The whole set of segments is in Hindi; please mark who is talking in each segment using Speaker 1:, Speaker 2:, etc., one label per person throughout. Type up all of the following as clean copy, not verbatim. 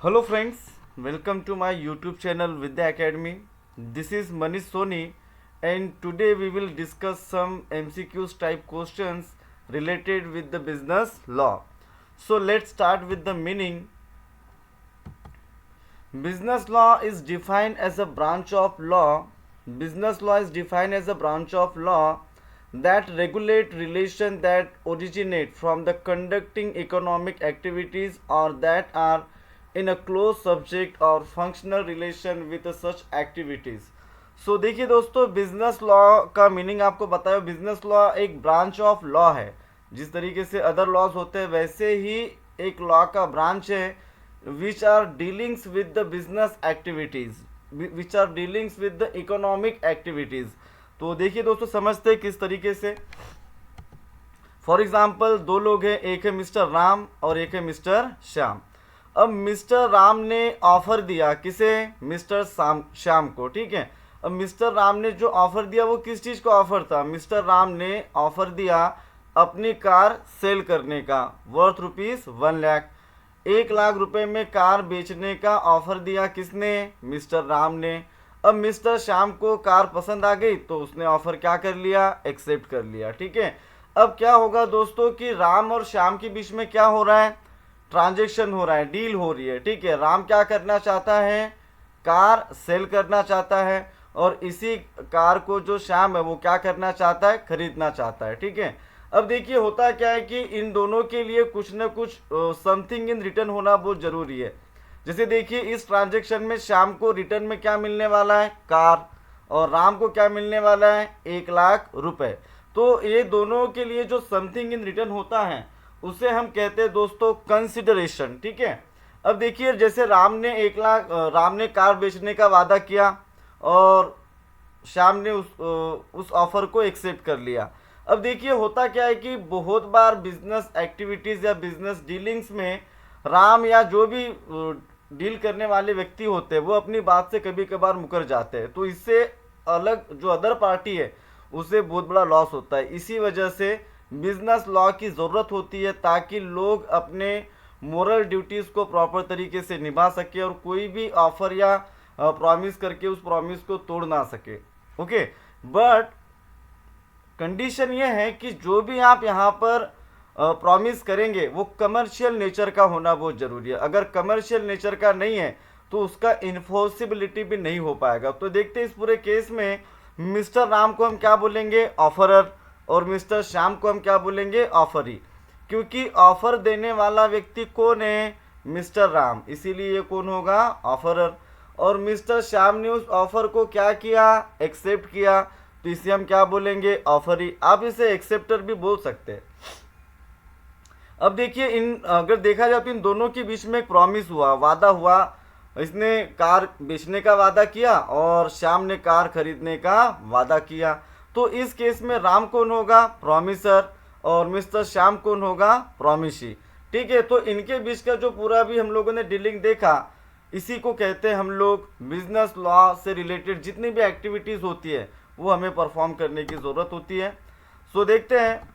Speaker 1: Hello friends, welcome to my YouTube channel Vidya Academy. This is Manish Soni and today we will discuss some MCQs type questions related with the business law. So let's start with the meaning. Business law is defined as a branch of law. Business law is defined as a branch of law that regulate relation that originate from the conducting economic activities or that are in a close subject or functional relation with such activities. सो देखिए दोस्तों, बिजनेस लॉ का मीनिंग आपको बताया। बिजनेस लॉ एक ब्रांच ऑफ लॉ है। जिस तरीके से अदर लॉज होते हैं वैसे ही एक लॉ का ब्रांच है which are dealings with the business activities, which are dealings with the economic activities. तो देखिए दोस्तों, समझते हैं किस तरीके से। फॉर एग्जाम्पल, दो लोग हैं, एक है मिस्टर राम और एक है मिस्टर श्याम। अब मिस्टर राम ने ऑफर दिया किसे? मिस्टर श्याम को। ठीक है, अब मिस्टर राम ने जो ऑफर दिया वो किस चीज़ का ऑफर था? मिस्टर राम ने ऑफर दिया अपनी कार सेल करने का, वर्थ ₹1,00,000। 1,00,000 रुपए में कार बेचने का ऑफर दिया किसने? मिस्टर राम ने। अब मिस्टर श्याम को कार पसंद आ गई तो उसने ऑफर क्या कर लिया? एक्सेप्ट कर लिया। ठीक है, अब क्या होगा दोस्तों कि राम और श्याम के बीच में क्या हो रहा है? ट्रांजेक्शन हो रहा है, डील हो रही है। ठीक है, राम क्या करना चाहता है? कार सेल करना चाहता है और इसी कार को जो श्याम है वो क्या करना चाहता है? खरीदना चाहता है। ठीक है, अब देखिए होता क्या है कि इन दोनों के लिए कुछ ना कुछ समथिंग इन रिटर्न होना बहुत ज़रूरी है। जैसे देखिए इस ट्रांजेक्शन में श्याम को रिटर्न में क्या मिलने वाला है? कार। और राम को क्या मिलने वाला है? 1,00,000 रुपए। तो ये दोनों के लिए जो समथिंग इन रिटर्न होता है उसे हम कहते हैं दोस्तों कंसिडरेशन। ठीक है, अब देखिए जैसे राम ने कार बेचने का वादा किया और श्याम ने उस ऑफर को एक्सेप्ट कर लिया। अब देखिए होता क्या है कि बहुत बार बिजनेस एक्टिविटीज़ या बिजनेस डीलिंग्स में राम या जो भी डील करने वाले व्यक्ति होते हैं वो अपनी बात से कभी कभार मुकर जाते हैं, तो इससे अलग जो अदर पार्टी है उसे बहुत बड़ा लॉस होता है। इसी वजह से बिजनेस लॉ की ज़रूरत होती है ताकि लोग अपने मोरल ड्यूटीज़ को प्रॉपर तरीके से निभा सके और कोई भी ऑफर या प्रॉमिस करके उस प्रॉमिस को तोड़ ना सके। ओके, बट कंडीशन ये है कि जो भी आप यहाँ पर प्रॉमिस करेंगे वो कमर्शियल नेचर का होना बहुत ज़रूरी है। अगर कमर्शियल नेचर का नहीं है तो उसका इन्फोर्सिबिलिटी भी नहीं हो पाएगा। तो देखते हैं इस पूरे केस में मिस्टर राम को हम क्या बोलेंगे? ऑफरर। और मिस्टर श्याम को हम क्या बोलेंगे? ऑफरी। क्योंकि ऑफर देने वाला व्यक्ति कौन है? मिस्टर राम, इसीलिए ये कौन होगा? ऑफरर। और मिस्टर श्याम ने उस ऑफर को क्या किया? एक्सेप्ट किया, तो इसे हम क्या बोलेंगे? ऑफरी। आप इसे एक्सेप्टर भी बोल सकते हैं। अब देखिए अगर देखा जाए तो इन दोनों के बीच में एक प्रॉमिस हुआ, वादा हुआ। इसने कार बेचने का वादा किया और श्याम ने कार खरीदने का वादा किया। तो इस केस में राम कौन होगा? प्रॉमिसर और मिस्टर श्याम कौन होगा? प्रॉमिसी। ठीक है, तो इनके बीच का जो पूरा भी हम लोगों ने डीलिंग देखा इसी को कहते हैं हम लोग बिजनेस लॉ से रिलेटेड जितनी भी एक्टिविटीज़ होती है वो हमें परफॉर्म करने की ज़रूरत होती है। सो देखते हैं,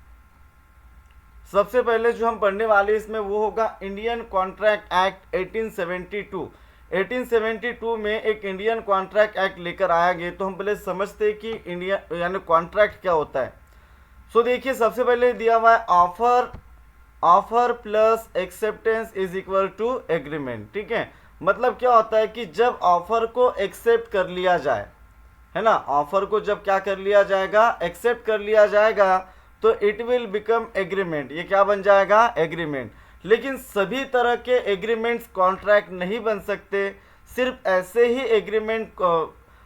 Speaker 1: सबसे पहले जो हम पढ़ने वाले इसमें वो होगा इंडियन कॉन्ट्रैक्ट एक्ट 1872। 1872 में एक इंडियन कॉन्ट्रैक्ट एक्ट लेकर आया गया। तो हम पहले समझते हैं कि इंडिया यानी कॉन्ट्रैक्ट क्या होता है। सो देखिए सबसे पहले दिया हुआ है offer plus acceptance is equal to agreement. ठीक है, मतलब क्या होता है कि जब ऑफर को एक्सेप्ट कर लिया जाए, है ना, ऑफर को जब क्या कर लिया जाएगा? एक्सेप्ट कर लिया जाएगा तो इट विल बिकम एग्रीमेंट। ये क्या बन जाएगा? एग्रीमेंट। लेकिन सभी तरह के एग्रीमेंट्स कॉन्ट्रैक्ट नहीं बन सकते। सिर्फ ऐसे ही एग्रीमेंट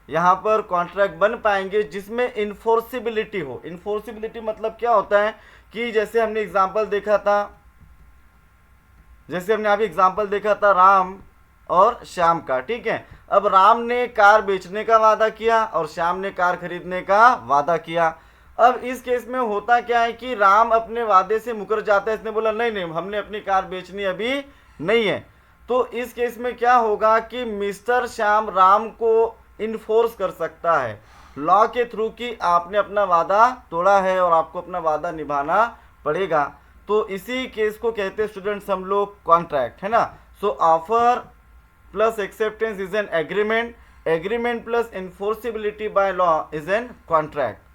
Speaker 1: यहाँ पर कॉन्ट्रैक्ट बन पाएंगे जिसमें इन्फोर्सिबिलिटी हो। इन्फोर्सिबिलिटी मतलब क्या होता है कि जैसे हमने एग्जांपल देखा था, राम और श्याम का। ठीक है, अब राम ने कार बेचने का वादा किया और श्याम ने कार खरीदने का वादा किया। अब इस केस में होता क्या है कि राम अपने वादे से मुकर जाता है। इसने बोला नहीं, हमने अपनी कार बेचनी अभी नहीं है। तो इस केस में क्या होगा कि मिस्टर श्याम राम को इन्फोर्स कर सकता है लॉ के थ्रू कि आपने अपना वादा तोड़ा है और आपको अपना वादा निभाना पड़ेगा। तो इसी केस को कहते हैं स्टूडेंट्स हम लोग कॉन्ट्रैक्ट, है ना। सो offer plus acceptance is an agreement. Agreement plus enforceability by law is an contract.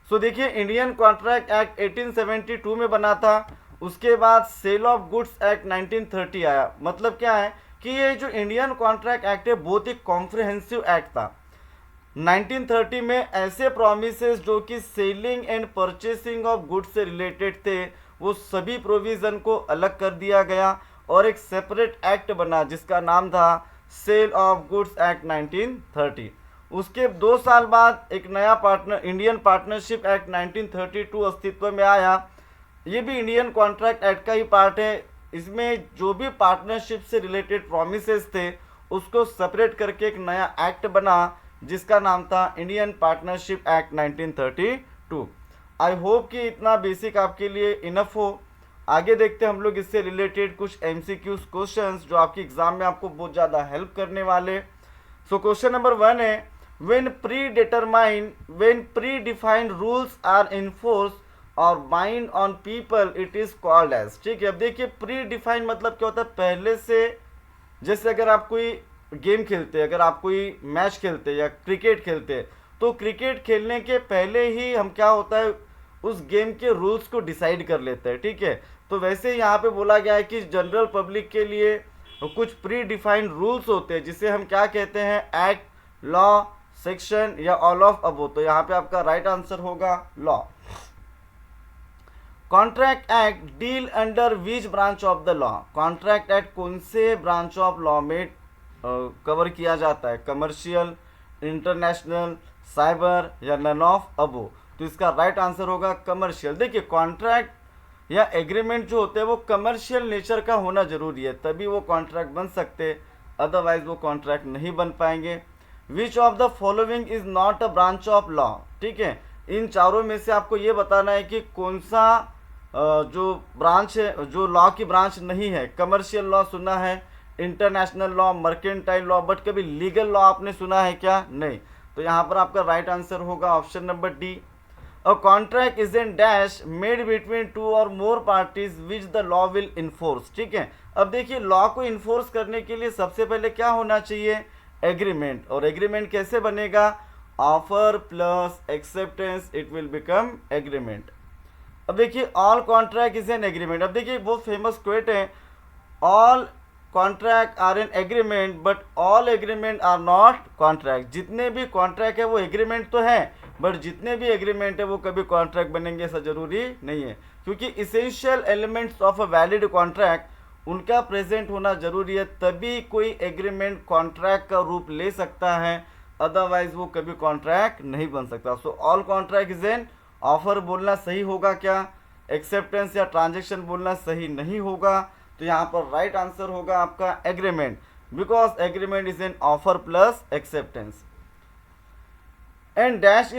Speaker 1: सो देखिए इंडियन कॉन्ट्रैक्ट एक्ट 1872 में बना था, उसके बाद सेल ऑफ गुड्स एक्ट 1930 आया। मतलब क्या है कि ये जो इंडियन कॉन्ट्रैक्ट एक्ट है बहुत ही कॉम्प्रिहेंसिव एक्ट था। 1930 में ऐसे प्रोमिसेस जो कि selling and purchasing of goods से रिलेटेड थे वो सभी प्रोविज़न को अलग कर दिया गया और एक सेपरेट एक्ट बना जिसका नाम था सेल ऑफ गुड्स एक्ट 1930। उसके 2 साल बाद एक नया इंडियन पार्टनरशिप एक्ट 1932 अस्तित्व में आया। ये भी इंडियन कॉन्ट्रैक्ट एक्ट का ही पार्ट है। इसमें जो भी पार्टनरशिप से रिलेटेड प्रोमिसेस थे उसको सेपरेट करके एक नया एक्ट बना जिसका नाम था Indian partnership act 1932। I hope कि इतना बेसिक आपके लिए इनफ हो। आगे देखते हैं हम लोग इससे रिलेटेड कुछ MCQs क्वेश्चंस जो आपकी एग्जाम में आपको बहुत ज़्यादा हेल्प करने वाले। सो क्वेश्चन नंबर 1 है when predefined rules are enforced or bind on people it is called as। ठीक है, अब देखिए प्री मतलब क्या होता है, पहले से। जैसे अगर आप कोई गेम खेलते हैं, अगर आप कोई मैच खेलते हैं या क्रिकेट खेलते हैं तो क्रिकेट खेलने के पहले ही हम क्या होता है उस गेम के रूल्स को डिसाइड कर लेते हैं। ठीक है, तो वैसे यहाँ पे बोला गया है कि जनरल पब्लिक के लिए कुछ प्री डिफाइंड रूल्स होते हैं जिसे हम क्या कहते हैं, एक्ट, लॉ, सेक्शन या ऑल ऑफ अबो। तो यहाँ पे आपका राइट आंसर होगा law. Contract act deal under which branch of the law. Contract act कौन से ब्रांच ऑफ लॉ में कवर किया जाता है, कमर्शियल, इंटरनेशनल, साइबर या नन ऑफ अबो। तो इसका राइट आंसर होगा कमर्शियल। देखिए कॉन्ट्रैक्ट या एग्रीमेंट जो होते हैं वो कमर्शियल नेचर का होना जरूरी है तभी वो कॉन्ट्रैक्ट बन सकते, अदरवाइज वो कॉन्ट्रैक्ट नहीं बन पाएंगे। विच of the following is not a branch of law. ठीक है, इन चारों में से आपको ये बताना है कि कौन सा जो ब्रांच है जो लॉ की ब्रांच नहीं है। कमर्शियल लॉ सुना है, international law, mercantile law, but कभी लीगल लॉ आपने सुना है क्या? नहीं। तो यहाँ पर आपका राइट आंसर होगा option number D. A contract is an dash made between 2 or more parties which the law will enforce. ठीक है, अब देखिए लॉ को इन्फोर्स करने के लिए सबसे पहले क्या होना चाहिए, एग्रीमेंट। और एग्रीमेंट कैसे बनेगा, offer plus acceptance it will become agreement. अब देखिए all contract is an agreement. अब देखिए बहुत फेमस क्वेट है, all contract are an agreement but all agreement are not contract. जितने भी कॉन्ट्रैक्ट है वो एग्रीमेंट तो है बट जितने भी एग्रीमेंट है वो कभी कॉन्ट्रैक्ट बनेंगे ऐसा जरूरी नहीं है, क्योंकि essential elements of a valid contract उनका प्रेजेंट होना जरूरी है तभी कोई एग्रीमेंट कॉन्ट्रैक्ट का रूप ले सकता है, अदरवाइज वो कभी कॉन्ट्रैक्ट नहीं बन सकता। So all contract is an offer बोलना सही होगा क्या, एक्सेप्टेंस या ट्रांजेक्शन बोलना सही नहीं होगा। तो यहाँ पर राइट आंसर होगा आपका agreement, because agreement is an offer plus acceptance. And dash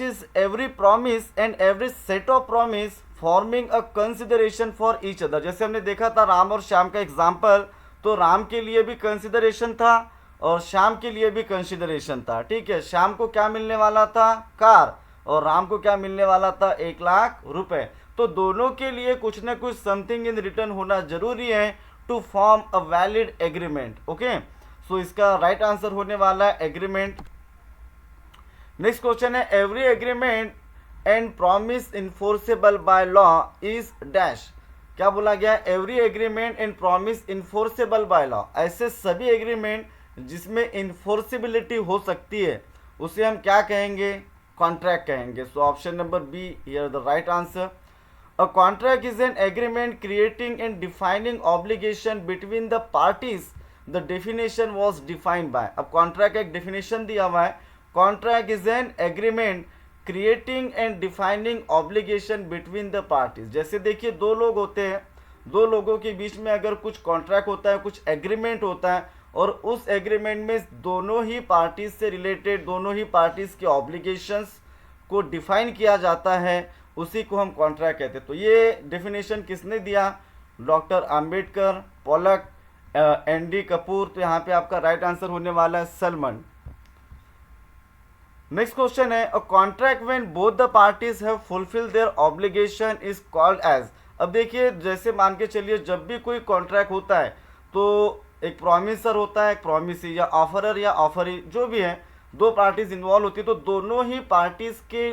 Speaker 1: is every promise and every set of promise forming a consideration for each other. जैसे हमने देखा था राम और श्याम का एग्जाम्पल, तो राम के लिए भी कंसिडरेशन था और श्याम के लिए भी कंसिडरेशन था। ठीक है, श्याम को क्या मिलने वाला था, कार, और राम को क्या मिलने वाला था, 1 लाख रुपए। तो दोनों के लिए कुछ ना कुछ समथिंग इन रिटर्न होना जरूरी है to form a valid agreement. Okay, so इसका राइट आंसर होने वाला है एग्रीमेंट। नेक्स्ट क्वेश्चन है every agreement and promise enforceable by law is dash. क्या बोला गया, every agreement and promise enforceable by law. ऐसे सभी एग्रीमेंट जिसमें इन्फोर्सिबिलिटी हो सकती है उसे हम क्या कहेंगे, कॉन्ट्रैक्ट कहेंगे। सो option number be here the right answer. A contract is an agreement creating and defining obligation between the parties. The definition was defined by। अब contract एक definition दिया हुआ है, contract is an agreement creating and defining obligation between the parties। जैसे देखिए दो लोग होते हैं, दो लोगों के बीच में अगर कुछ कॉन्ट्रैक्ट होता है, कुछ एग्रीमेंट होता है और उस एग्रीमेंट में दोनों ही पार्टीज से रिलेटेड दोनों ही पार्टीज के ऑब्लिगेशंस को डिफाइन किया जाता है, उसी को हम कॉन्ट्रैक्ट कहते हैं। तो ये डेफिनेशन किसने दिया, doctor Ambedkar, Pollock, ND Kapoor. तो यहाँ पे आपका राइट आंसर होने वाला है सलमन। नेक्स्ट क्वेश्चन है a contract when both the parties have fulfil their obligation is called as. अब देखिए जैसे मान के चलिए जब भी कोई कॉन्ट्रैक्ट होता है तो एक प्रॉमिसर होता है, एक प्रॉमिसी, या ऑफरर या ऑफरी, जो भी है, दो पार्टीज इन्वॉल्व होती है, तो दोनों ही पार्टीज के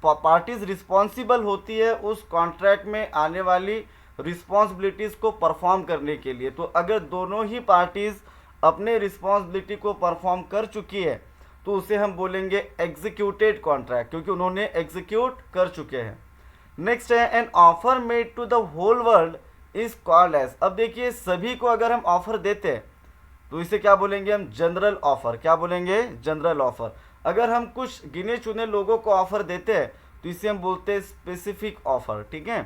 Speaker 1: पार्टीज रिस्पॉन्सिबल होती है उस कॉन्ट्रैक्ट में आने वाली रिस्पॉन्सिबिलिटीज़ को परफॉर्म करने के लिए। तो अगर दोनों ही पार्टीज अपने रिस्पॉन्सिबिलिटी को परफॉर्म कर चुकी है तो उसे हम बोलेंगे एग्जीक्यूटेड कॉन्ट्रैक्ट, क्योंकि उन्होंने एग्जीक्यूट कर चुके हैं। नेक्स्ट है an offer made to the whole world is called as. अब देखिए सभी को अगर हम ऑफर देते हैं तो इसे क्या बोलेंगे हम, जनरल ऑफर। क्या बोलेंगे, जनरल ऑफर। अगर हम कुछ गिने चुने लोगों को ऑफर देते हैं तो इसे हम बोलते हैं स्पेसिफिक ऑफर। ठीक है,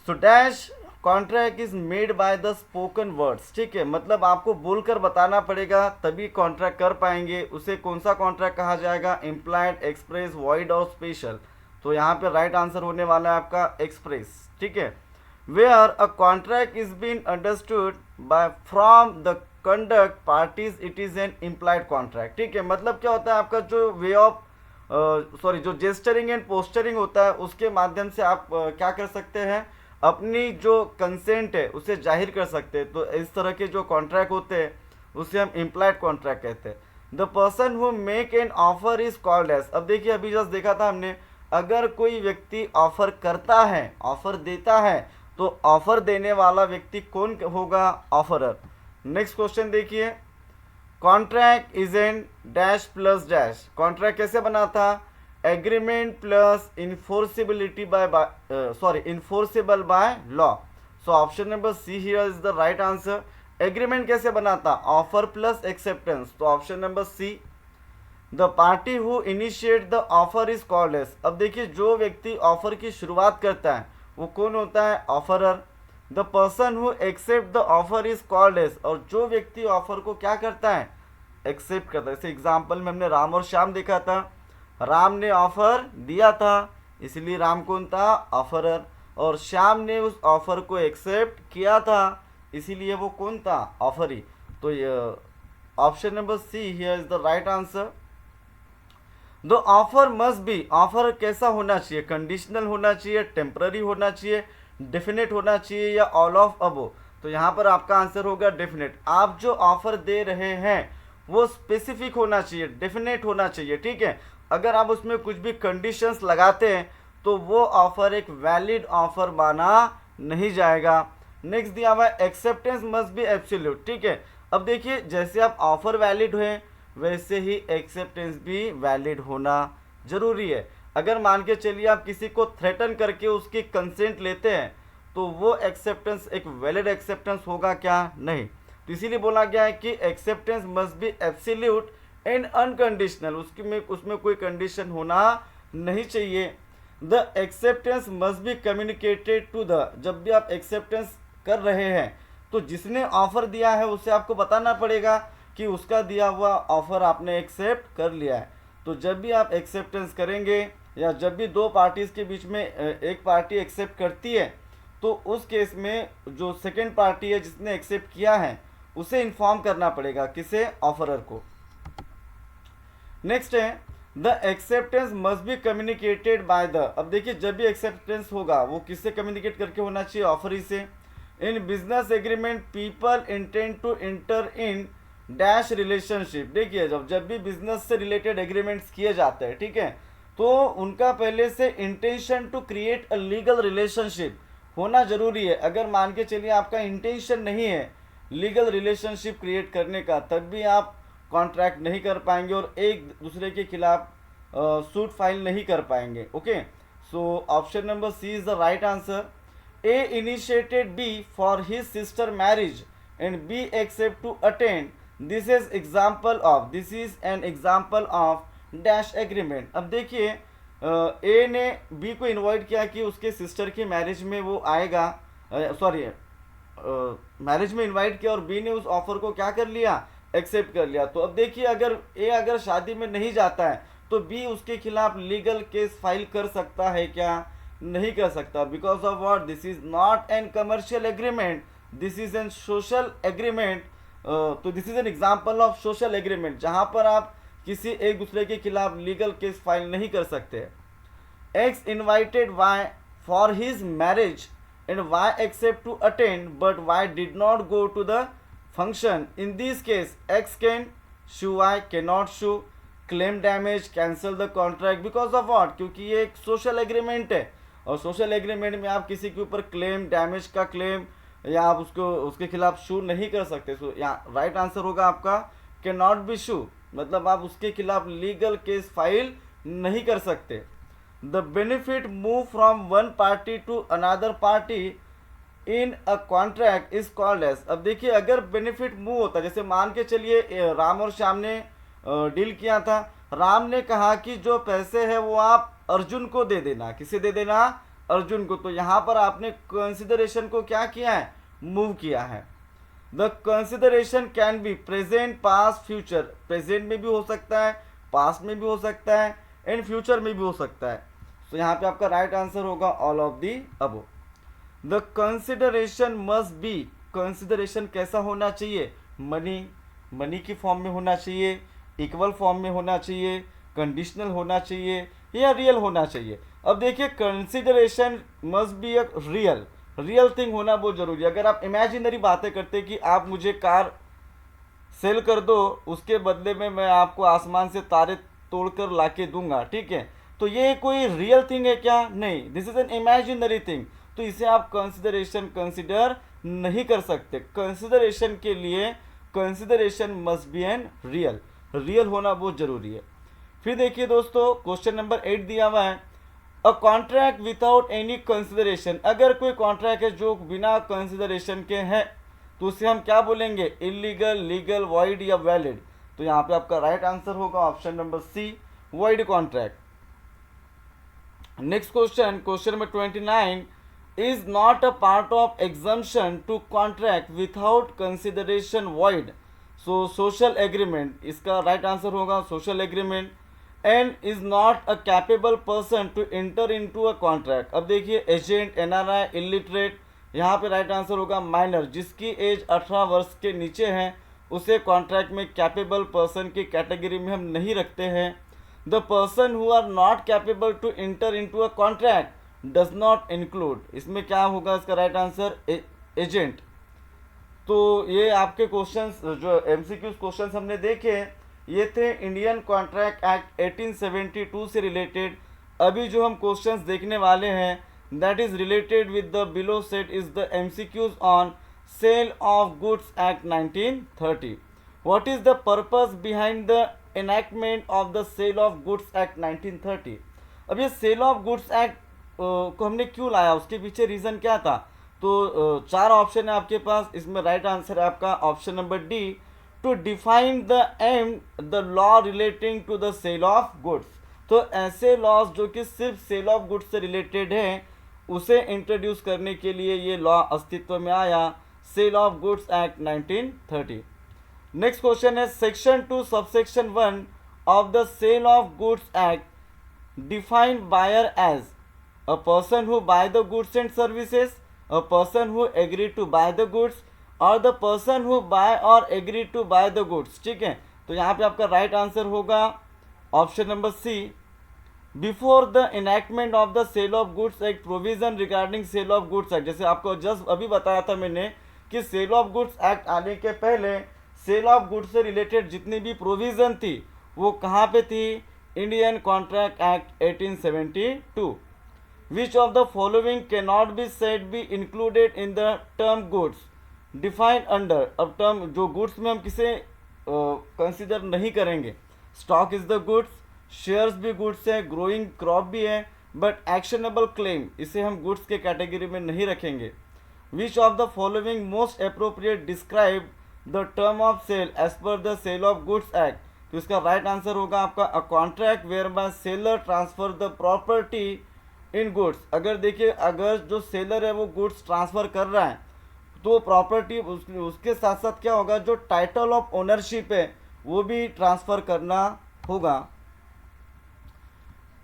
Speaker 1: so dash contract is made by the spoken words. ठीक है, मतलब आपको बोलकर बताना पड़ेगा तभी कॉन्ट्रैक्ट कर पाएंगे। उसे कौन सा कॉन्ट्रैक्ट कहा जाएगा, इम्प्लाइड, एक्सप्रेस, वॉइड और स्पेशल। तो यहाँ पे राइट आंसर होने वाला है आपका एक्सप्रेस। ठीक है, where a contract is been understood by from the conduct parties it is an implied contract. ठीक है, मतलब क्या होता है, आपका जो वे ऑफ जो जेस्चरिंग एंड पोस्चरिंग होता है उसके माध्यम से आप क्या कर सकते हैं, अपनी जो कंसेंट है उसे जाहिर कर सकते हैं। तो इस तरह के जो कॉन्ट्रैक्ट होते हैं उसे हम इम्प्लाइड कॉन्ट्रैक्ट कहते हैं। The person who make an offer is called as. अब देखिए अभी जस्ट देखा था हमने, अगर कोई व्यक्ति ऑफर करता है, ऑफर देता है, तो ऑफर देने वाला व्यक्ति कौन होगा, ऑफरर। नेक्स्ट क्वेश्चन देखिए, contract is an dash plus dash. Contract कैसे बना था, agreement plus enforceability by enforceable by law. So option number C here is the right answer. Agreement कैसे बना था, ऑफर प्लस एक्सेप्टेंस। तो option number C. The party who initiate the offer is called as. अब देखिए जो व्यक्ति ऑफर की शुरुआत करता है वो कौन होता है, offerer. The person who accept the offer is called as. और जो व्यक्ति ऑफर को क्या करता है, एक्सेप्ट करता है। जैसे एग्जाम्पल में हमने राम और श्याम देखा था, राम ने ऑफर दिया था इसलिए राम कौन था, ऑफरर, और श्याम ने उस ऑफर को एक्सेप्ट किया था इसीलिए वो कौन था, ऑफरी। तो ये option number C here is the right answer. The offer must be, offer कैसा होना चाहिए, कंडीशनल होना चाहिए, टेम्पररी होना चाहिए, डेफिनेट होना चाहिए, या ऑल ऑफ अबो। तो यहाँ पर आपका आंसर होगा डेफिनेट। आप जो ऑफर दे रहे हैं वो स्पेसिफिक होना चाहिए, डेफिनेट होना चाहिए। ठीक है, अगर आप उसमें कुछ भी कंडीशंस लगाते हैं तो वो ऑफर एक वैलिड ऑफर माना नहीं जाएगा। नेक्स्ट दिया हुआ है एक्सेप्टेंस मस्ट बी एब्सोल्यूट। ठीक है, अब देखिए जैसे आप ऑफर वैलिड हुए वैसे ही एक्सेप्टेंस भी वैलिड होना जरूरी है। अगर मान के चलिए आप किसी को थ्रेटन करके उसकी कंसेंट लेते हैं तो वो एक्सेप्टेंस एक वैलिड एक्सेप्टेंस होगा क्या, नहीं। तो इसीलिए बोला गया है कि acceptance must be absolute and unconditional, उसमें कोई कंडीशन होना नहीं चाहिए। The acceptance must be communicated to the, जब भी आप एक्सेप्टेंस कर रहे हैं तो जिसने ऑफर दिया है उसे आपको बताना पड़ेगा कि उसका दिया हुआ ऑफर आपने एक्सेप्ट कर लिया है। तो जब भी आप एक्सेप्टेंस करेंगे या जब भी दो पार्टीज़ के बीच में एक पार्टी एक्सेप्ट करती है तो उस केस में जो सेकेंड पार्टी है जिसने एक्सेप्ट किया है उसे इन्फॉर्म करना पड़ेगा, किसे, ऑफरर को। नेक्स्ट है the acceptance must be communicated by the. अब देखिए जब भी एक्सेप्टेंस होगा वो किससे कम्युनिकेट करके होना चाहिए, ऑफरी से। In business agreement people intend to enter in dash relationship. देखिए जब भी बिजनेस से रिलेटेड एग्रीमेंट्स किए जाते हैं, ठीक है, तो उनका पहले से intention to create a legal relationship होना जरूरी है। अगर मान के चलिए आपका इंटेंशन नहीं है लीगल रिलेशनशिप क्रिएट करने का, तब भी आप कॉन्ट्रैक्ट नहीं कर पाएंगे और एक दूसरे के खिलाफ सूट फाइल नहीं कर पाएंगे। Okay, so option number C is the right answer. A initiated B for his sister marriage and B accept to attend, this is an example of dash agreement. अब देखिए ए ने बी को इनवाइट किया कि उसके सिस्टर की मैरिज में वो आएगा, मैरिज में इनवाइट किया और बी ने उस ऑफर को क्या कर लिया, एक्सेप्ट कर लिया। तो अब देखिए अगर शादी में नहीं जाता है तो बी उसके खिलाफ लीगल केस फाइल कर सकता है क्या, नहीं कर सकता, because of what, this is not an commercial agreement, this is an social agreement. तो this is an example of social agreement जहां पर आप किसी एक दूसरे के खिलाफ लीगल केस फाइल नहीं कर सकते। X invited Y for his marriage and Y accept to attend but Y did not go to the function. In this case X can sue, Y cannot sue, claim damage, cancel the contract because of what? क्योंकि ये एक सोशल एग्रीमेंट है और सोशल एग्रीमेंट में आप किसी के ऊपर क्लेम, डैमेज का क्लेम या आप उसको उसके खिलाफ शू नहीं कर सकते. सो यहाँ राइट आंसर होगा आपका कैन नॉट बी शू, मतलब आप उसके खिलाफ लीगल केस फाइल नहीं कर सकते. The benefit move from one party to another party in a contract is called as. अब देखिए अगर बेनिफिट मूव होता, जैसे मान के चलिए राम और श्याम ने डील किया था. राम ने कहा कि जो पैसे है वो आप अर्जुन को दे देना. किसे दे देना? अर्जुन को. तो यहाँ पर आपने कंसिडरेशन को क्या किया है? मूव किया है. The consideration can be present, past, future. Present में भी हो सकता है, पास्ट में भी हो सकता है एंड फ्यूचर में भी हो सकता है. तो यहाँ पे आपका राइट आंसर होगा all of the above. The consideration must B. Consideration कैसा होना चाहिए? मनी, मनी की फॉर्म में होना चाहिए, इक्वल फॉर्म में होना चाहिए, कंडीशनल होना चाहिए या रियल होना चाहिए. अब देखिए consideration must be a real, real thing होना बहुत जरूरी है. अगर आप इमेजिनरी बातें करते कि आप मुझे कार सेल कर दो, उसके बदले में मैं आपको आसमान से तारे तोड़कर लाके दूंगा, ठीक है, तो ये कोई रियल थिंग है क्या? नहीं, this is an imaginary thing. तो इसे आप कंसिडरेशन कंसिडर नहीं कर सकते. कंसिडरेशन के लिए consideration must be an real, real होना बहुत जरूरी है. फिर देखिए दोस्तों क्वेश्चन नंबर 8 दिया हुआ है. A contract without any consideration. अगर कोई कॉन्ट्रैक्ट है जो बिना कंसिडरेशन के है तो उसे हम क्या बोलेंगे? इलीगल, लीगल, वॉइड या वैलिड. तो यहाँ पे आपका राइट आंसर होगा option number C, void contract. Next question, question number 29 is not a part of exemption to contract without consideration void. So social agreement, इसका राइट आंसर होगा social agreement. And is not a capable person to enter into a contract. अब देखिए एजेंट, एनआरआई, इलिटरेट, यहाँ पे राइट आंसर होगा माइनर. जिसकी एज 18 वर्ष के नीचे है उसे कॉन्ट्रैक्ट में कैपेबल पर्सन की कैटेगरी में हम नहीं रखते हैं. The person who are not capable to enter into a contract does not include. इसमें क्या होगा इसका राइट आंसर? एजेंट. तो ये आपके क्वेश्चंस जो एमसीक्यूज क्वेश्चंस हमने देखे ये थे इंडियन कॉन्ट्रैक्ट एक्ट 1872 से रिलेटेड. अभी जो हम क्वेश्चंस देखने वाले हैं that is related with the below set is the MCQs on Sale of Goods Act 1930. What is the purpose behind the enactment of the Sale of Goods Act 1930? अब ये सेल ऑफ गुड्स एक्ट को हमने क्यों लाया, उसके पीछे रीज़न क्या था? तो चार ऑप्शन है आपके पास. इसमें राइट आंसर है आपका option number D, to define the aim the law relating to the sale of goods. तो ऐसे लॉज जो कि सिर्फ सेल ऑफ गुड्स से रिलेटेड हैं उसे इंट्रोड्यूस करने के लिए ये लॉ अस्तित्व में आया, sale of goods act 1930. Next question है section 2 subsection 1 of the sale of goods act define buyer as a person who buy the goods and services, a person who agree to buy the goods or the person who buy or agree to buy the goods. ठीक है, तो यहाँ पे आपका राइट आंसर होगा option number C, before the enactment of the sale of goods act provision regarding sale of goods act. जैसे आपको जस्ट अभी बताया था मैंने कि सेल ऑफ गुड्स एक्ट आने के पहले सेल ऑफ गुड्स से रिलेटेड जितनी भी प्रोविजन थी वो कहाँ पे थी? Indian contract act 1872. Which of the following can not be said be included in the term goods defined under. अब टर्म जो गुड्स में हम किसे कंसिडर नहीं करेंगे? Stock is the goods, shares भी गुड्स है, ग्रोइंग क्रॉप भी है, बट एक्शनेबल क्लेम इसे हम गुड्स के कैटेगरी में नहीं रखेंगे. Which of the following most appropriate describe the term of sale as per the sale of goods act. तो इसका राइट आंसर होगा आपका a contract where by seller transfer the property in goods. अगर देखिए अगर जो सेलर है वो गुड्स ट्रांसफ़र कर रहा है तो प्रॉपर्टी उसके साथ साथ क्या होगा, जो टाइटल ऑफ ओनरशिप है वो भी ट्रांसफ़र करना होगा.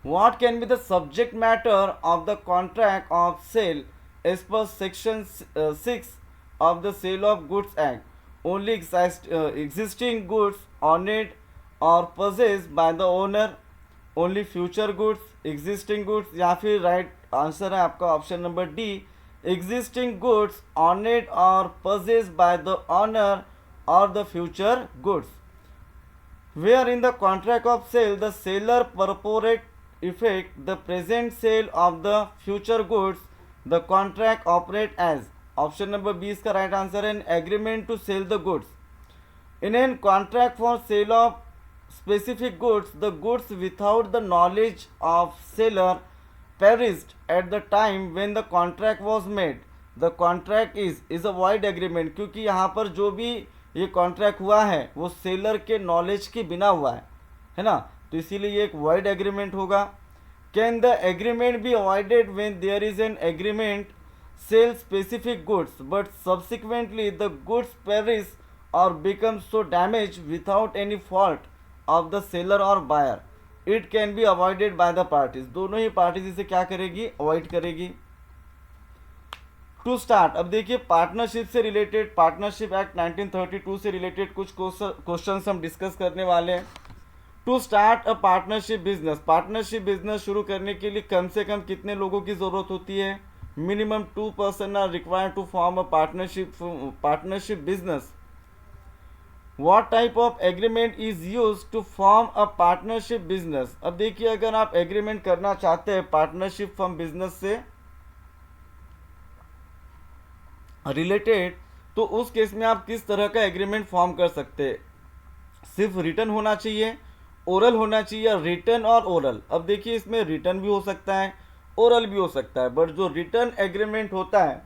Speaker 1: What can be the subject matter of the contract of sale as per section 6 of the Sale of Goods Act? Only existing goods owned or possessed by the owner, only future goods, existing goods, या फिर राइट आंसर है आपका option number D, existing goods owned or possessed by the owner or the future goods. Where in the contract of sale the seller purport effect the present sale of the future goods, the contract operate as. Option number 20 का राइट आंसर है agreement to sell the goods. In a contract for sale of specific goods, the goods without the knowledge of seller perished at the time when the contract was made. The contract is a void agreement, क्योंकि यहाँ पर जो भी ये कॉन्ट्रैक्ट हुआ है वो सेलर के नॉलेज के बिना हुआ है ना, तो इसीलिए ये एक void agreement होगा. Can the agreement be avoided when there is an agreement sell specific goods but subsequently the goods perish or become so damaged without any fault of the seller or buyer? It can be avoided by the parties. दोनों ही पार्टीज इसे क्या करेगी, अवॉइड करेगी. टू स्टार्ट, अब देखिए पार्टनरशिप से रिलेटेड, पार्टनरशिप एक्ट 1932 से रिलेटेड कुछ क्वेश्चंस हम डिस्कस करने वाले हैं. To start a partnership business, partnership business शुरू करने के लिए कम से कम कितने लोगों की ज़रूरत होती है? Minimum 2 person are required to form a partnership business. What type of agreement is used to form a partnership business? अब देखिए अगर आप एग्रीमेंट करना चाहते हैं पार्टनरशिप फॉर्म बिजनेस से रिलेटेड, तो उस केस में आप किस तरह का एग्रीमेंट फॉर्म कर सकते हैं? सिर्फ रिटर्न होना चाहिए, ओरल होना चाहिए, रिटर्न और ओरल. अब देखिए इसमें रिटर्न भी हो सकता है, ओरल भी हो सकता है, बट जो रिटर्न एग्रीमेंट होता है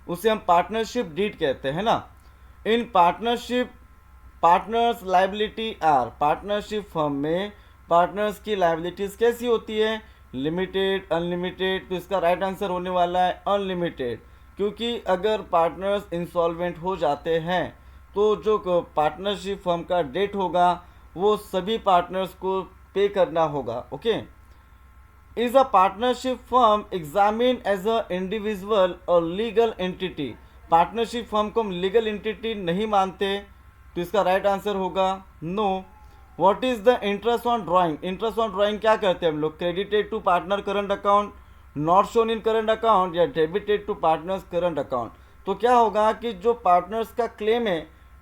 Speaker 1: उसे हम पार्टनरशिप डीड कहते हैं ना. In partnership partners liability are, partnership firm में पार्टनर्स की लाइबिलिटीज कैसी होती है? Limited, unlimited. तो इसका राइट आंसर होने वाला है अनलिमिटेड, क्योंकि अगर पार्टनर्स इंसॉल्वेंट हो जाते हैं तो जो पार्टनरशिप फर्म का डेट होगा वो सभी पार्टनर्स को पे करना होगा. Okay. Is a partnership firm examine as a individual or legal entity? Partnership firm को हम लीगल एंटिटी नहीं मानते, तो इसका राइट आंसर होगा no. What is the interest on drawing? Interest on drawing क्या करते हैं हम लोग? Credited to partner current account, not shown in current account, या debited to partners current account. तो क्या होगा कि जो पार्टनर्स का क्लेम है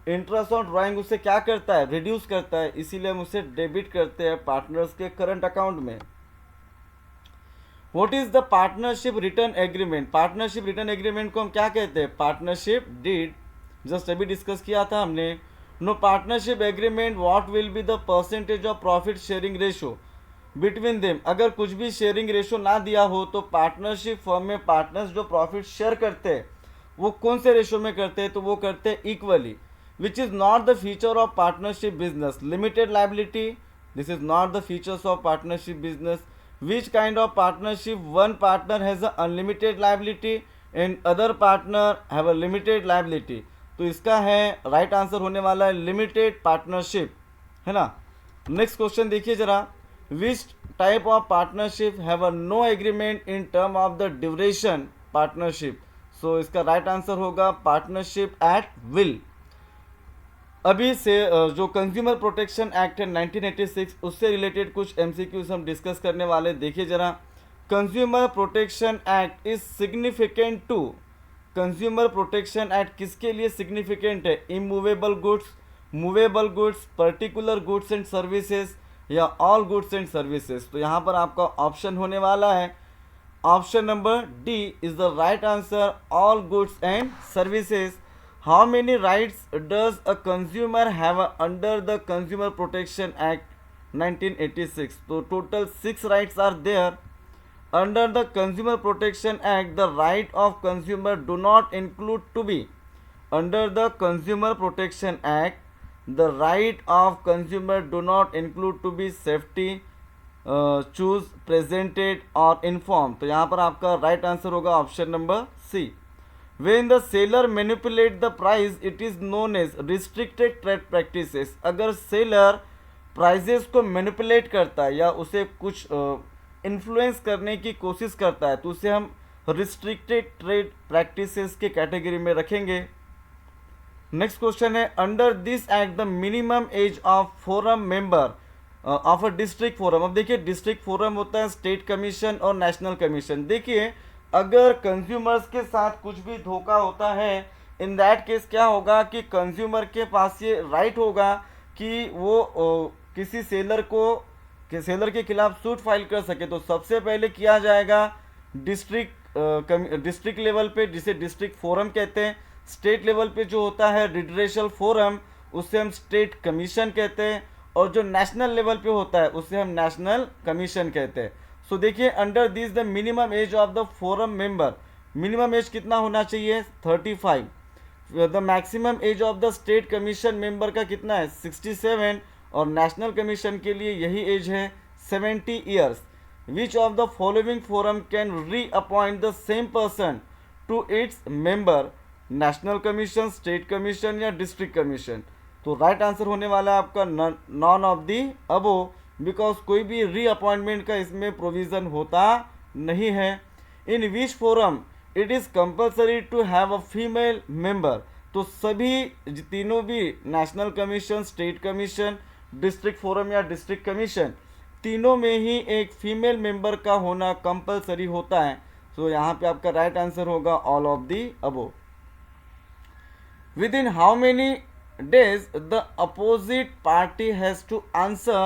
Speaker 1: इंटरेस्ट ऑन ड्राइंग उसे क्या करता है? रिड्यूस करता है, इसीलिए हम उसे डेबिट करते हैं पार्टनर्स के करंट अकाउंट में. What is the partnership return agreement? Partnership return agreement को हम क्या कहते हैं? Partnership deed. जस्ट अभी डिस्कस किया था हमने. No partnership agreement what will be the percentage of profit sharing ratio between them? अगर कुछ भी शेयरिंग रेशो ना दिया हो तो पार्टनरशिप फर्म में पार्टनर्स जो प्रॉफिट शेयर करते हैं वो कौन से रेशो में करते हैं? तो वो करते हैं equally. Which is not the feature of partnership business? Limited liability, this is not the features of partnership business. Which kind of partnership? One partner has a unlimited liability and other partner have a limited liability. तो इसका है राइट आंसर होने वाला है लिमिटेड पार्टनरशिप, है ना. नेक्स्ट क्वेश्चन देखिए जरा. Which type of partnership have a no agreement in term of the duration partnership? So इसका राइट आंसर होगा पार्टनरशिप एट विल. अभी से जो कंज्यूमर प्रोटेक्शन एक्ट है 1986 उससे रिलेटेड कुछ एमसीक्यूज हम डिस्कस करने वाले. देखिए जरा. Consumer protection act is significant to, consumer protection act किसके लिए सिग्निफिकेंट है? Immovable goods, movable goods, particular goods and services, या ऑल गुड्स एंड सर्विसेज. तो यहाँ पर आपका ऑप्शन होने वाला है option number D is the right answer, all goods and services. How many rights does a consumer have under the Consumer Protection Act 1986? So total 6 rights are there. Under the Consumer Protection Act, the right of consumer do not include to be. Under the Consumer Protection Act, the right of consumer do not include to be safety, choose, presented or informed. तो यहाँ पर आपका राइट आंसर होगा option number C. When the seller manipulate the price, it is known as restricted trade practices. अगर सेलर प्राइजेस को मैनिपुलेट करता है या उसे कुछ इन्फ्लुएंस करने की कोशिश करता है तो उसे हम रिस्ट्रिक्टेड ट्रेड प्रैक्टिसेस के कैटेगरी में रखेंगे. नेक्स्ट क्वेश्चन है. Under this act the minimum age of forum member of a district forum. अब देखिए डिस्ट्रिक्ट फोरम होता है स्टेट कमीशन और नेशनल कमीशन. देखिए अगर कंज्यूमर्स के साथ कुछ भी धोखा होता है, इन दैट केस क्या होगा कि कंज्यूमर के पास ये राइट होगा कि वो किसी सेलर के खिलाफ सूट फाइल कर सके। तो सबसे पहले किया जाएगा डिस्ट्रिक्ट लेवल पे, जिसे डिस्ट्रिक्ट फोरम कहते हैं। स्टेट लेवल पे जो होता है रिड्रेशल फोरम, उससे हम स्टेट कमीशन कहते हैं। और जो नेशनल लेवल पे होता है उसे हम नेशनल कमीशन कहते हैं। सो देखिए, under this the minimum age of the forum member, minimum age कितना होना चाहिए? 35। The maximum age of the state commission member का कितना है? 67। और नेशनल कमीशन के लिए यही एज है 70 years. Which of the following forum can reappoint the same person to its member? National commission, state commission या डिस्ट्रिक्ट कमीशन? तो राइट आंसर होने वाला है आपका none of the above, because कोई भी रीअपॉइंटमेंट का इसमें प्रोविज़न होता नहीं है। In which forum it is compulsory to have a female member? तो सभी तीनों भी, national commission, state commission, district forum या डिस्ट्रिक्ट कमीशन, तीनों में ही एक फीमेल मेंबर का होना कंपल्सरी होता है। सो यहाँ पे आपका राइट आंसर होगा all of the above. With in how many days the opposite party has to answer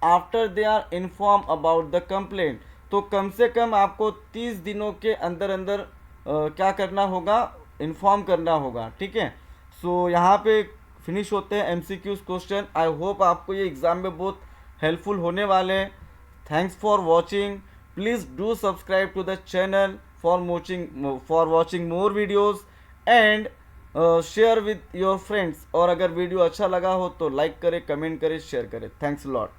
Speaker 1: after they are informed about the complaint? तो कम से कम आपको 30 दिनों के अंदर अंदर क्या करना होगा? इन्फॉर्म करना होगा, ठीक है। सो यहाँ पे फिनिश होते हैं MCQs क्वेश्चन। आई होप आपको ये एग्ज़ाम में बहुत हेल्पफुल होने वाले हैं। Thanks for watching. Please do subscribe to the channel for watching more videos and share with your friends. और अगर वीडियो अच्छा लगा हो तो लाइक करें, कमेंट करें, शेयर करें। Thanks lot.